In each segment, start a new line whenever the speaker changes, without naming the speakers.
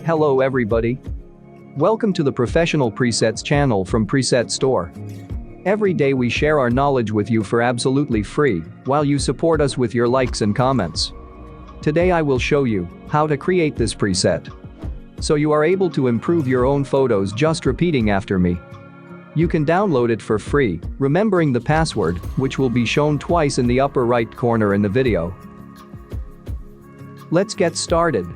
Hello everybody. Welcome to the Professional Presets channel from Preset Store. Every day we share our knowledge with you for absolutely free, while you support us with your likes and comments. Today I will show you how to create this preset, so you are able to improve your own photos just repeating after me. You can download it for free, remembering the password, which will be shown twice in the upper right corner in the video. Let's get started.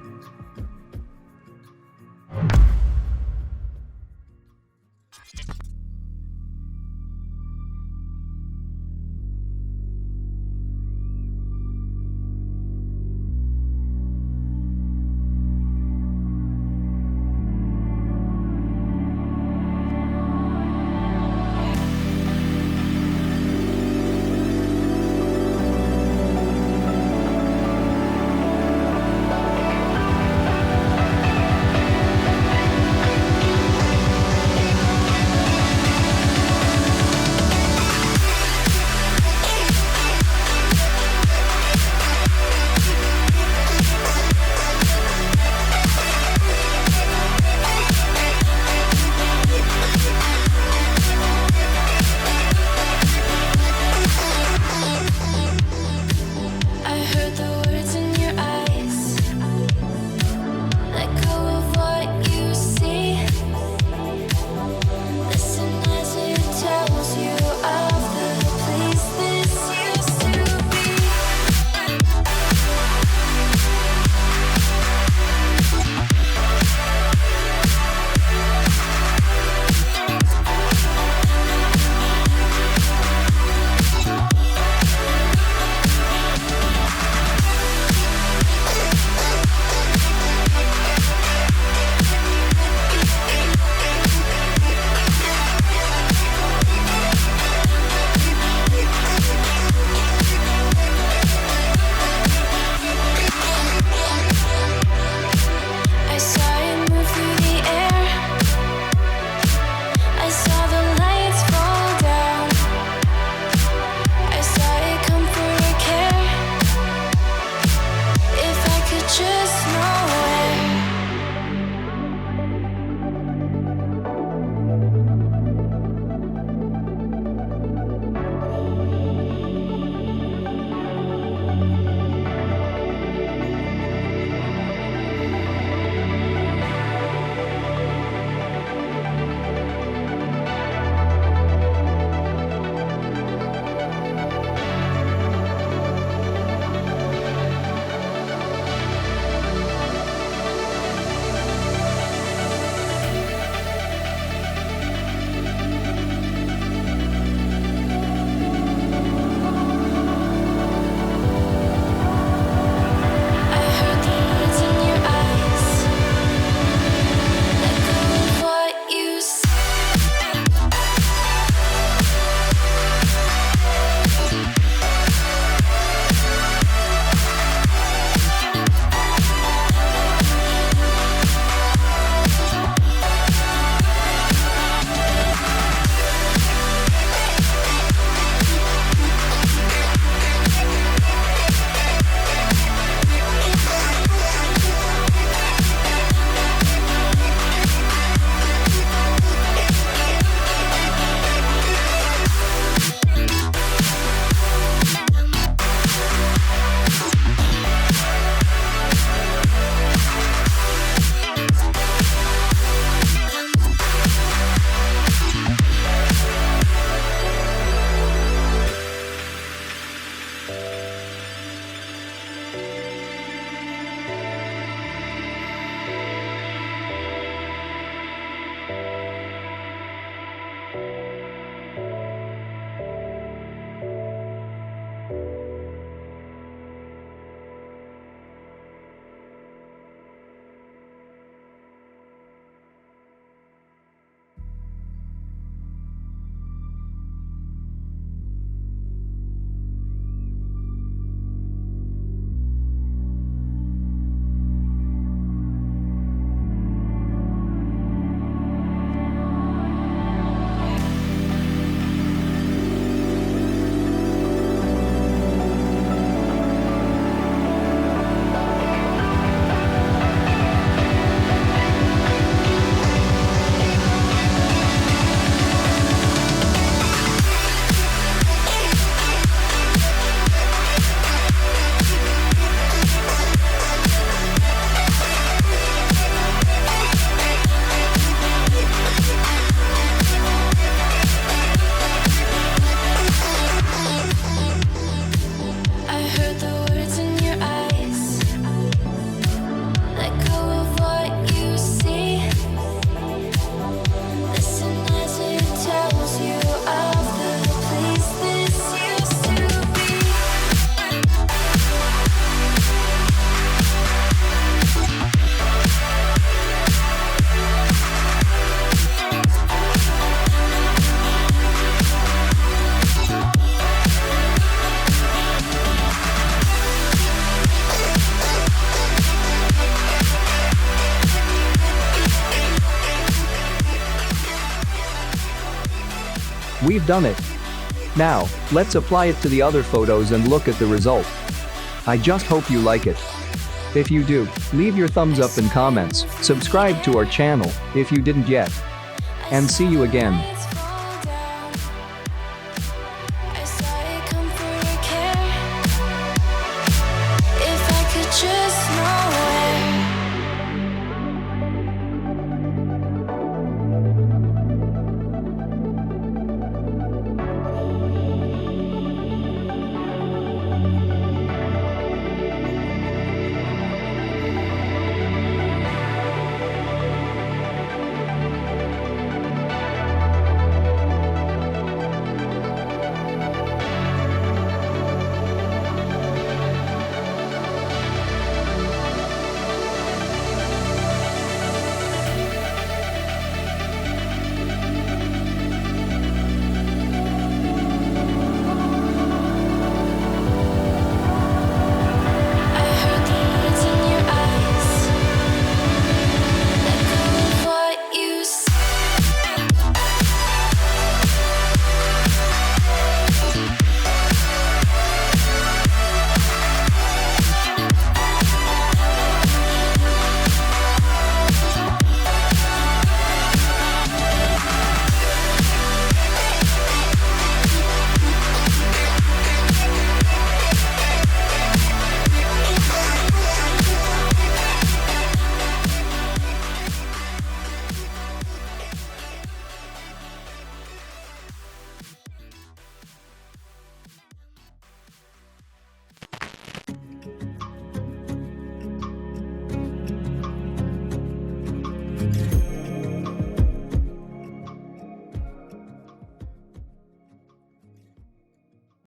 heard the words in your eyes. Let go of what you see. Listen as it tells you of the place this used to be.
We've done it. Now, let's apply it to the other photos and look at the result. I just hope you like it. If you do, leave your thumbs up and comments, subscribe to our channel if you didn't yet. And see you again.